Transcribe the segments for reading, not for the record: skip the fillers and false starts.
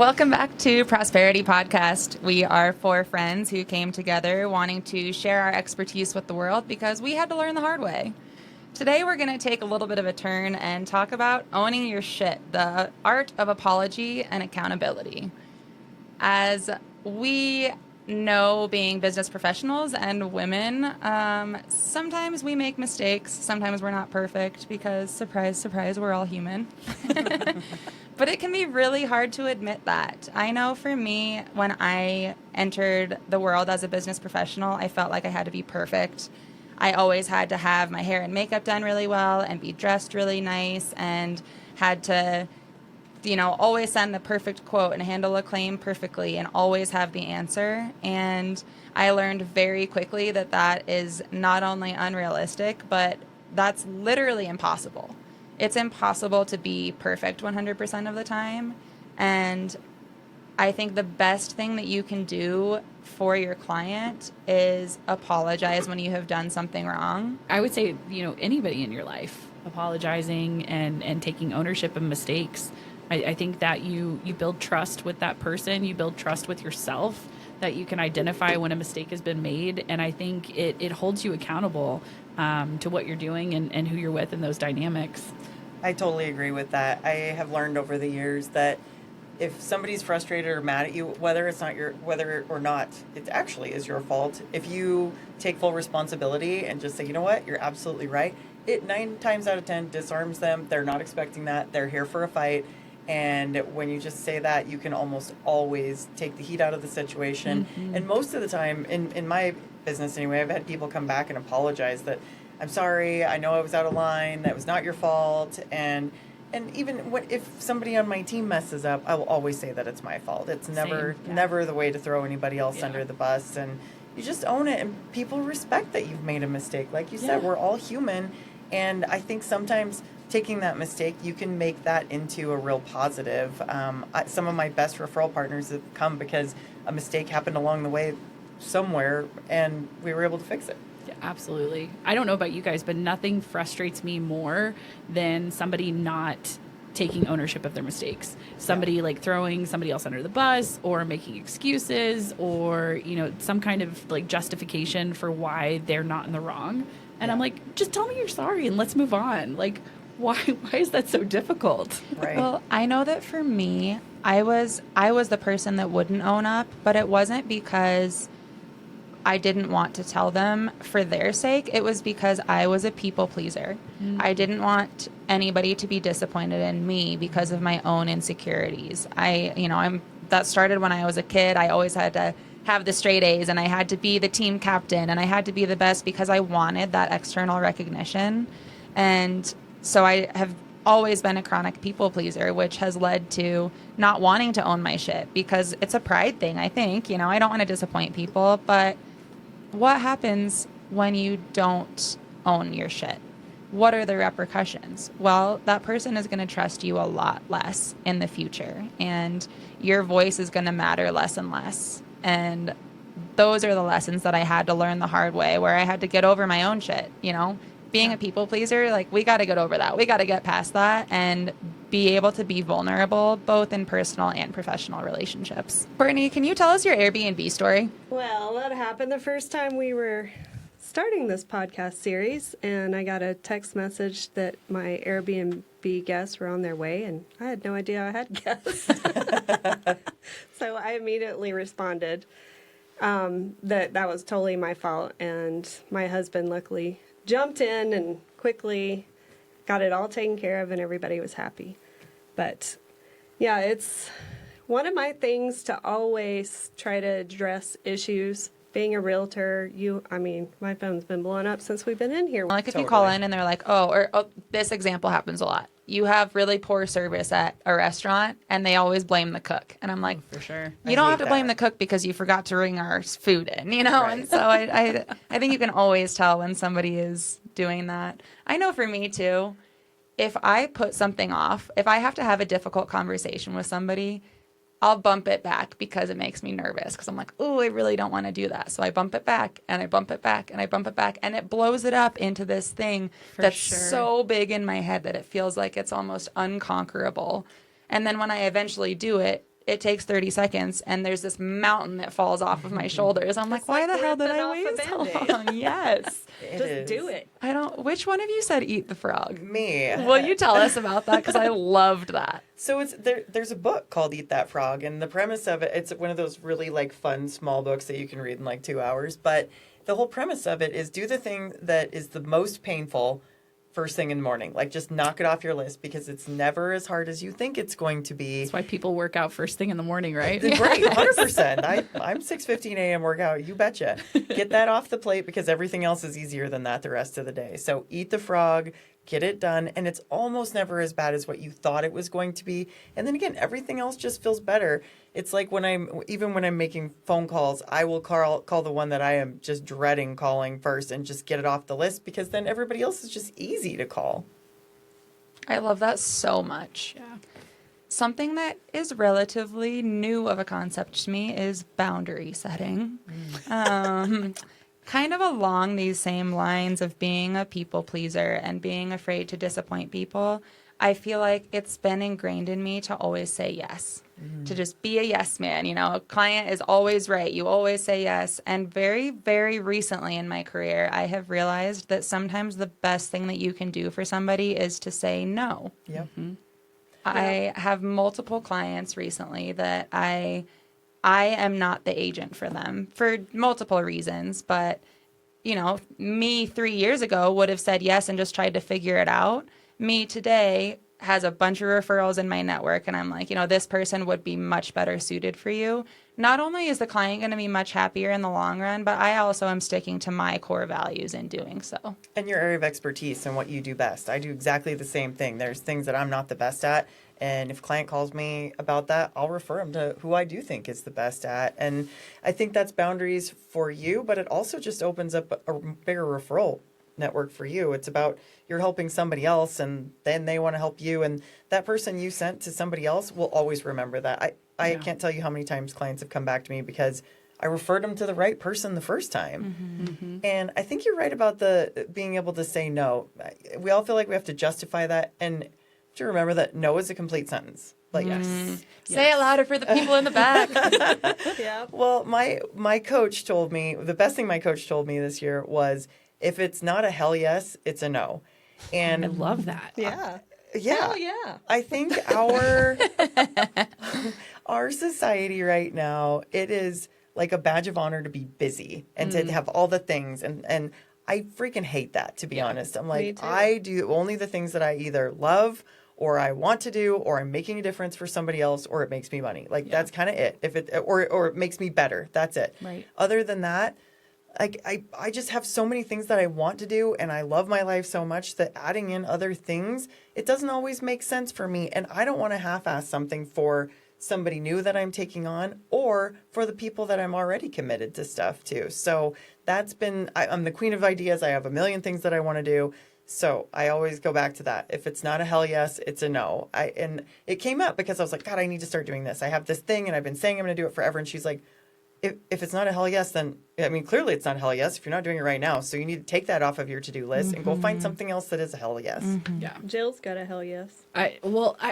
Welcome back to Prosperity Podcast. We are four friends who came together wanting to share our expertise with the world because we had to learn the hard way. Today we're going to take a little bit of a turn and talk about owning your shit, the art of apology and accountability. As we know, being business professionals and women, sometimes we make mistakes. Sometimes we're not perfect because, surprise, surprise, we're all human. But it can be really hard to admit that. I know for me, when I entered the world as a business professional, I felt like I had to be perfect. I always had to have my hair and makeup done really well and be dressed really nice and had to, always send the perfect quote and handle a claim perfectly and always have the answer. And I learned very quickly that that is not only unrealistic, but that's literally impossible. It's impossible to be perfect 100% of the time. And I think the best thing that you can do for your client is apologize when you have done something wrong. I would say, anybody in your life, apologizing and taking ownership of mistakes. I think that you build trust with that person. You build trust with yourself, that you can identify when a mistake has been made. And I think it holds you accountable to what you're doing and who you're with in those dynamics. I totally agree with that. I have learned over the years that if somebody's frustrated or mad at you, whether or not it actually is your fault, if you take full responsibility and just say, you know what, you're absolutely right, it 9 times out of 10 disarms them. They're not expecting that. They're here for a fight. And when you just say that, you can almost always take the heat out of the situation. Mm-hmm. And most of the time, in my business anyway, I've had people come back and apologize that, I'm sorry, I know I was out of line, that was not your fault. And even if somebody on my team messes up, I will always say that it's my fault. It's never the way to throw anybody else under the bus. And you just own it, and people respect that you've made a mistake. Like you said, we're all human. And I think sometimes taking that mistake, you can make that into a real positive. Some of my best referral partners have come because a mistake happened along the way somewhere, and we were able to fix it. Yeah, absolutely. I don't know about you guys, but nothing frustrates me more than somebody not taking ownership of their mistakes. Somebody like throwing somebody else under the bus or making excuses or, some kind of like justification for why they're not in the wrong. And I'm like, just tell me you're sorry and let's move on. Like, why is that so difficult? Right. Well, I know that for me, I was the person that wouldn't own up, but it wasn't because I didn't want to tell them for their sake. It was because I was a people pleaser. Mm-hmm. I didn't want anybody to be disappointed in me because of my own insecurities. That started when I was a kid. I always had to have the straight A's, and I had to be the team captain, and I had to be the best because I wanted that external recognition. And so I have always been a chronic people pleaser, which has led to not wanting to own my shit because it's a pride thing, I think. I don't want to disappoint people, but what happens when you don't own your shit? What are the repercussions? Well, that person is going to trust you a lot less in the future, and your voice is going to matter less and less. And those are the lessons that I had to learn the hard way, where I had to get over my own shit. Being a people pleaser, like, we got to get over that. We got to get past that and be able to be vulnerable, both in personal and professional relationships. Courtney, can you tell us your Airbnb story? Well, that happened the first time we were starting this podcast series, and I got a text message that my Airbnb guests were on their way, and I had no idea I had guests. So I immediately responded that was totally my fault, and my husband luckily jumped in and quickly got it all taken care of, and everybody was happy. But yeah, it's one of my things to always try to address issues. Being a realtor, my phone's been blowing up since we've been in here. Like if you call in and they're like, this example happens a lot. You have really poor service at a restaurant and they always blame the cook. And I'm like, for sure. You don't have to blame the cook because you forgot to bring our food in, Right. And so I think you can always tell when somebody is doing that. I know for me too, if I put something off, if I have to have a difficult conversation with somebody, I'll bump it back because it makes me nervous because I'm like, oh, I really don't want to do that. So I bump it back and I bump it back and I bump it back, and it blows it up into this thing so big in my head that it feels like it's almost unconquerable. And then when I eventually do it, it takes 30 seconds and there's this mountain that falls off of my shoulders. I'm like, why the hell did I wait so long? Yes. Just do it. Which one of you said eat the frog? Me. Will you tell us about that? Because I loved that. So there's a book called Eat That Frog, and the premise of it, it's one of those really like fun small books that you can read in like 2 hours. But the whole premise of it is do the thing that is the most painful first thing in the morning. Like just knock it off your list because it's never as hard as you think it's going to be. That's why people work out first thing in the morning, right? Right, 100%. I'm 6:15 a.m. workout. You betcha. Get that off the plate because everything else is easier than that the rest of the day. So eat the frog. Get it done, and it's almost never as bad as what you thought it was going to be. And then again, everything else just feels better. It's like when I'm making phone calls, I will call the one that I am just dreading calling first and just get it off the list because then everybody else is just easy to call. I love that so much. Yeah. Something that is relatively new of a concept to me is boundary setting. Kind of along these same lines of being a people pleaser and being afraid to disappoint people, I feel like it's been ingrained in me to always say yes, to just be a yes man. You know, a client is always right. You always say yes. And very, very recently in my career, I have realized that sometimes the best thing that you can do for somebody is to say no. Yep. Mm-hmm. I have multiple clients recently that I am not the agent for them for multiple reasons, but you know, me 3 years ago would have said yes and just tried to figure it out. Me today has a bunch of referrals in my network and I'm like, you know, this person would be much better suited for you. Not only is the client going to be much happier in the long run, but I also am sticking to my core values in doing so. And your area of expertise and what you do best. I do exactly the same thing. There's things that I'm not the best at. And if a client calls me about that, I'll refer them to who I do think is the best at. And I think that's boundaries for you, but it also just opens up a bigger referral network for you. It's about you're helping somebody else and then they want to help you. And that person you sent to somebody else will always remember that. I can't tell you how many times clients have come back to me because I referred them to the right person the first time. Mm-hmm. And I think you're right about the being able to say no. We all feel like we have to justify that. And to remember that no is a complete sentence. Like Yes. Say it louder for the people in the back. Yeah. Well, my coach told me, the best thing my coach told me this year was, if it's not a hell yes, it's a no. And I love that. Yeah. yeah, Hell yeah. I think our society right now, it is like a badge of honor to be busy and to have all the things. And I freaking hate that, to be honest. I'm Me like, too. I do only the things that I either love or I want to do, or I'm making a difference for somebody else, or it makes me money. Like that's kind of it. If it or it makes me better, that's it. Right. Other than that, like I just have so many things that I want to do, and I love my life so much that adding in other things, it doesn't always make sense for me, and I don't want to half-ass something for somebody new that I'm taking on, or for the people that I'm already committed to stuff to. So that's been, I'm the queen of ideas. I have a million things that I want to do. So I always go back to that. If it's not a hell yes, it's a no. And it came up because I was like, God, I need to start doing this. I have this thing and I've been saying I'm going to do it forever. And she's like, if it's not a hell yes, then, I mean, clearly it's not a hell yes if you're not doing it right now. So you need to take that off of your to-do list and go find something else that is a hell yes. Yeah. Jill's got a hell yes. I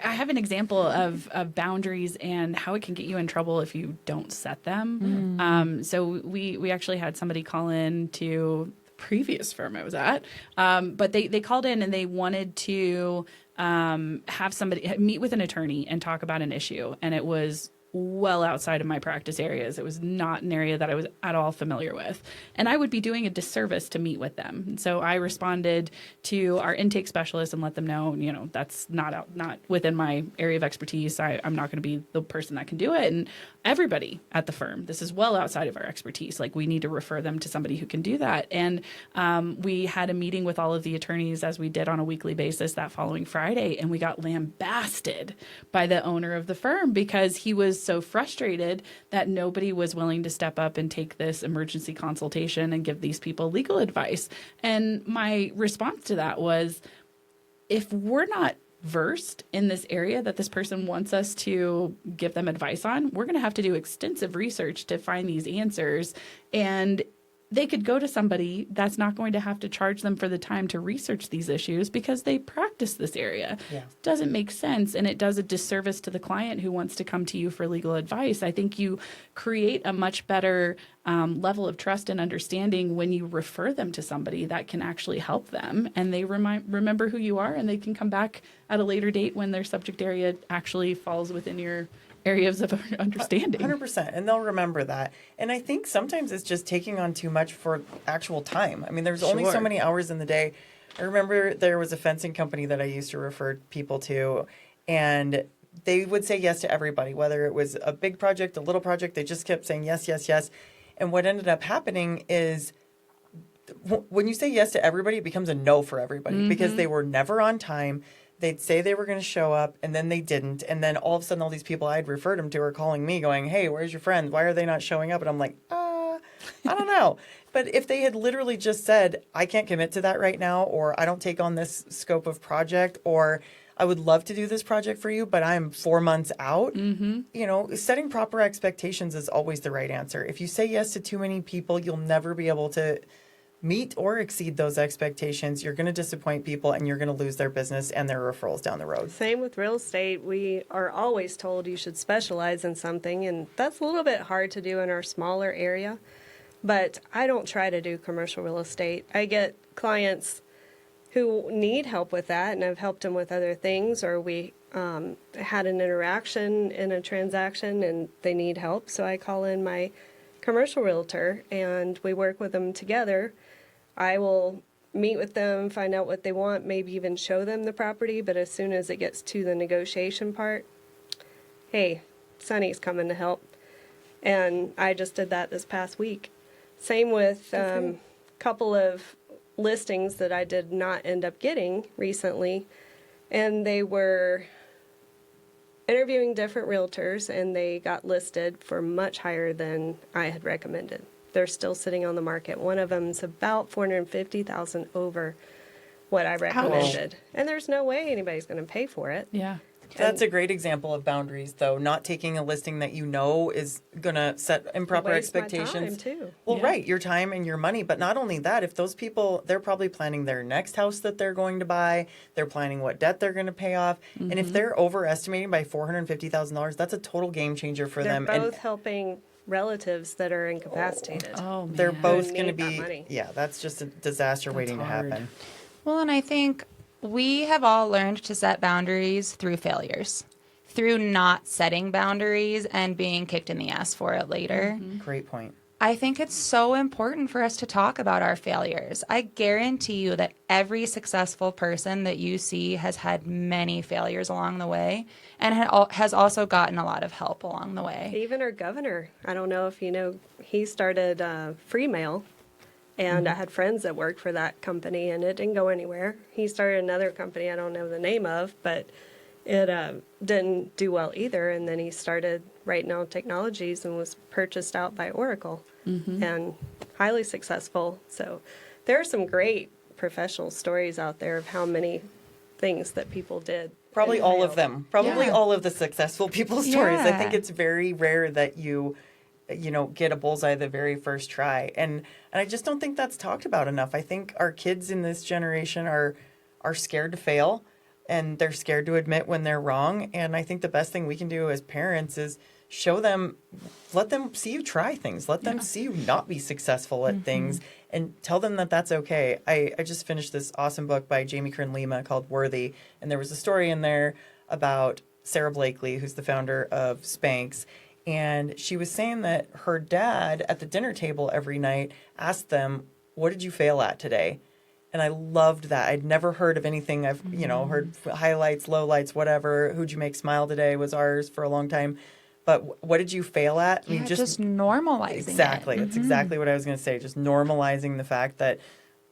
have an example of boundaries and how it can get you in trouble if you don't set them. So we actually had somebody call in to the previous firm I was at, but they called in and they wanted to have somebody meet with an attorney and talk about an issue, and it was well outside of my practice areas. It was not an area that I was at all familiar with. And I would be doing a disservice to meet with them. And so I responded to our intake specialist and let them know, you know, that's not within my area of expertise. I'm not going to be the person that can do it. And everybody at the firm, this is well outside of our expertise. Like, we need to refer them to somebody who can do that. And we had a meeting with all of the attorneys, as we did on a weekly basis, that following Friday. And we got lambasted by the owner of the firm because he was so frustrated that nobody was willing to step up and take this emergency consultation and give these people legal advice. And my response to that was, if we're not versed in this area that this person wants us to give them advice on, we're going to have to do extensive research to find these answers. And they could go to somebody that's not going to have to charge them for the time to research these issues because they practice this area. Yeah. Doesn't make sense, and it does a disservice to the client who wants to come to you for legal advice. I think you create a much better level of trust and understanding when you refer them to somebody that can actually help them, and they remember who you are, and they can come back at a later date when their subject area actually falls within your areas of understanding. 100%. And they'll remember that. And I think sometimes it's just taking on too much for actual time. I mean, there's only so Sure. many hours in the day. I remember there was a fencing company that I used to refer people to, and they would say yes to everybody, whether it was a big project, a little project. They just kept saying yes, yes, yes. And what ended up happening is when you say yes to everybody, it becomes a no for everybody because they were never on time. They'd say they were going to show up, and then they didn't. And then all of a sudden, all these people I'd referred them to are calling me going, hey, where's your friends? Why are they not showing up? And I'm like, I don't know. But if they had literally just said, I can't commit to that right now, or I don't take on this scope of project, or I would love to do this project for you, but I'm 4 months out, setting proper expectations is always the right answer. If you say yes to too many people, you'll never be able to meet or exceed those expectations. You're going to disappoint people, and you're going to lose their business and their referrals down the road. Same with real estate. We are always told you should specialize in something, and that's a little bit hard to do in our smaller area. But I don't try to do commercial real estate. I get clients who need help with that, and I've helped them with other things, or we had an interaction in a transaction and they need help. So I call in my commercial realtor, and we work with them together. I will meet with them, find out what they want, maybe even show them the property, but as soon as it gets to the negotiation part, hey, Sunny's coming to help. And I just did that this past week. Same with a couple of listings that I did not end up getting recently, and they were interviewing different realtors, and they got listed for much higher than I had recommended. They're still sitting on the market. One of them's about $450,000 over what I recommended. And there's no way anybody's going to pay for it. Yeah. That's a great example of boundaries, though. Not taking a listing that you know is going to set improper Waste expectations. my time, too. Well, Yeah. right, your time and your money. But not only that, if those people, they're probably planning their next house that they're going to buy. They're planning what debt they're going to pay off. And if they're overestimating by $450,000, that's a total game changer for They're them. both And helping relatives that are incapacitated. Oh, man. they're both Who going to need that be, money. yeah, that's just a disaster waiting to hard. happen. Well, and I think we have all learned to set boundaries through failures, through not setting boundaries and being kicked in the ass for it later. Great point. I think it's so important for us to talk about our failures. I guarantee you that every successful person that you see has had many failures along the way and has also gotten a lot of help along the way. Even our governor, I don't know if you know, he started Free Mail, and I had friends that worked for that company, and it didn't go anywhere. He started another company I don't know the name of, but it didn't do well either, and then he started Right Now Technologies and was purchased out by Oracle, and highly successful. So there are some great professional stories out there of how many things that people did. Probably and all of failed. them. Probably Yeah. all of the successful people's stories. I think Yeah. it's very rare that you get a bullseye the very first try. And I just don't think that's talked about enough. I think our kids in this generation are scared to fail, and they're scared to admit when they're wrong. And I think the best thing we can do as parents is show them, let them see you try things. Let them see you not be successful at things, and tell them that that's okay. I just finished this awesome book by Jamie Kern Lima called Worthy, and there was a story in there about Sarah Blakely, who's the founder of Spanx, and she was saying that her dad at the dinner table every night asked them, what did you fail at today? And I loved that. I'd never heard of anything. I've, heard highlights, lowlights, whatever. Who'd you make smile today was ours for a long time. But what did you fail at? I mean, Yeah, just normalizing exactly. it. It's exactly what I was going to say. Just normalizing the fact that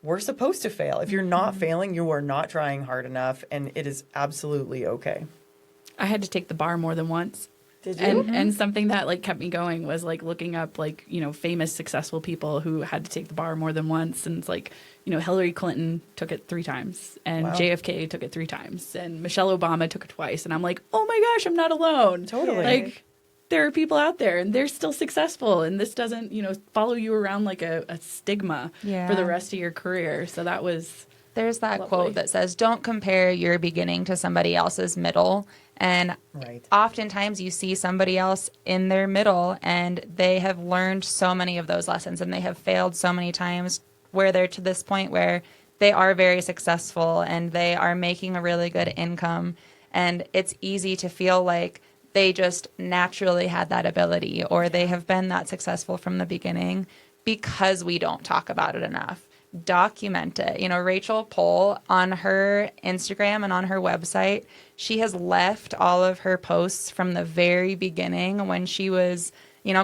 we're supposed to fail. If you're not failing, you are not trying hard enough, and it is absolutely okay. I had to take the bar more than once. Did you? And something that like kept me going was like looking up like, famous successful people who had to take the bar more than once. And it's like, Hillary Clinton took it 3 times, and Wow. JFK took it 3 times, and Michelle Obama took it twice. And I'm like, oh my gosh, I'm not alone. Totally. Like, there are people out there and they're still successful, and this doesn't, follow you around like a stigma for the rest of your career. So that was There's that lovely quote that says, don't compare your beginning to somebody else's middle. And Right. oftentimes you see somebody else in their middle and they have learned so many of those lessons and they have failed so many times where they're to this point where they are very successful and they are making a really good income. And it's easy to feel like they just naturally had that ability or they have been that successful from the beginning because we don't talk about it enough. Document it. Rachel Pohl on her Instagram and on her website, she has left all of her posts from the very beginning when she was,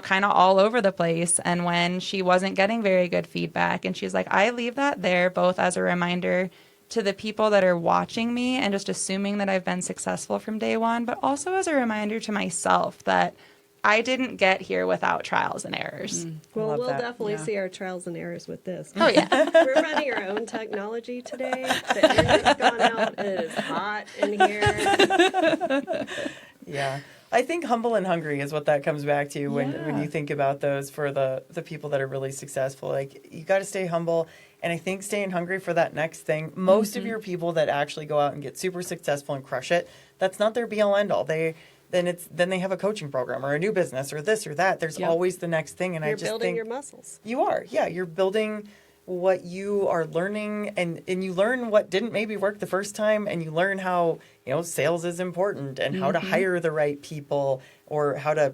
kind of all over the place and when she wasn't getting very good feedback. And she's like, I leave that there both as a reminder to the people that are watching me and just assuming that I've been successful from day one, but also as a reminder to myself that I didn't get here without trials and errors. Well, Love we'll that. definitely see our trials and errors with this. Oh, yeah. We're running our own technology today. The internet's gone out. It is hot in here. Yeah. I think humble and hungry is what that comes back to when Yeah. you think about those for the people that are really successful. Like, you got to stay humble. And I think staying hungry for that next thing, most of your people that actually go out and get super successful and crush it, that's not their be all end all. Then they have a coaching program or a new business or this or that. There's always the next thing. And You're I just building think your muscles. you are. Yeah, you're building what you are learning, and you learn what didn't maybe work the first time, and you learn how, sales is important and how to hire the right people or how to,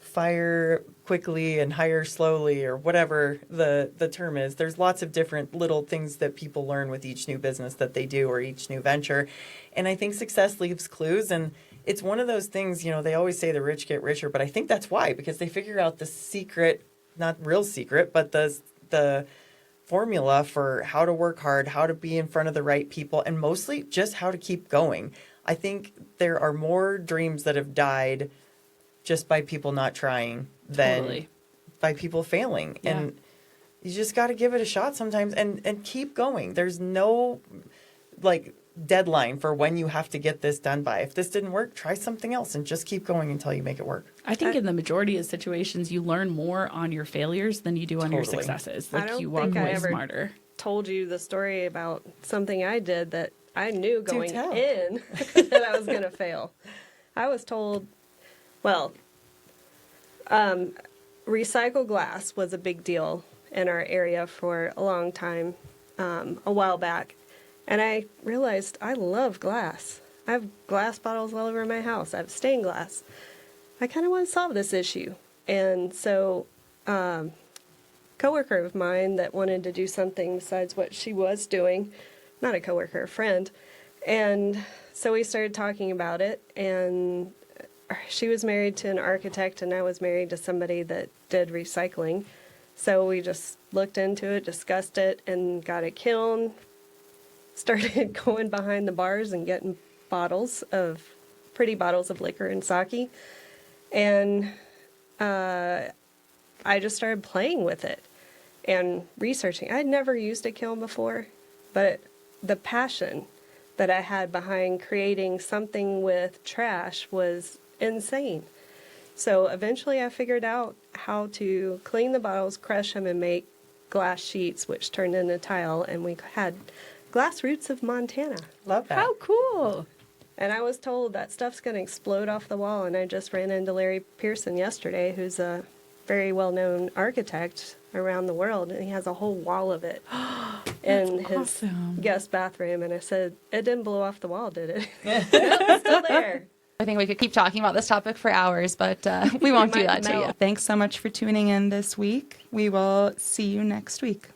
fire quickly and hire slowly or whatever the term is. There's lots of different little things that people learn with each new business that they do or each new venture. And I think success leaves clues, and it's one of those things, they always say the rich get richer, but I think that's why, because they figure out the secret, not real secret, but the formula for how to work hard, how to be in front of the right people, and mostly just how to keep going. I think there are more dreams that have died just by people not trying than by people failing. Yeah. And you just got to give it a shot sometimes and keep going. There's no deadline for when you have to get this done by. If this didn't work, try something else and just keep going until you make it work. I think in the majority of situations, you learn more on your failures than you do on your Totally. successes. I don't You walk think I away ever smarter. told you the story about something I did that I knew going tell. in that I was going to fail. I was told, recycle glass was a big deal in our area for a long time, a while back. And I realized I love glass. I have glass bottles all over my house. I have stained glass. I kind of want to solve this issue. And so coworker of mine that wanted to do something besides what she was doing, not a coworker, a friend. And so we started talking about it, and she was married to an architect and I was married to somebody that did recycling. So we just looked into it, discussed it, and got a kiln, started going behind the bars and getting pretty bottles of liquor and sake. And I just started playing with it and researching. I'd never used a kiln before, but the passion that I had behind creating something with trash was insane. So eventually I figured out how to clean the bottles, crush them, and make glass sheets, which turned into tile, and we had glass roots of Montana. Love that. How cool. And I was told that stuff's going to explode off the wall, and I just ran into Larry Pearson yesterday, who's a very well-known architect around the world, and he has a whole wall of it in his awesome. guest bathroom. And I said, it didn't blow off the wall, did it? Nope, it's still there. I think we could keep talking about this topic for hours, but we won't do might that to you. melt. Thanks so much for tuning in this week. We will see you next week.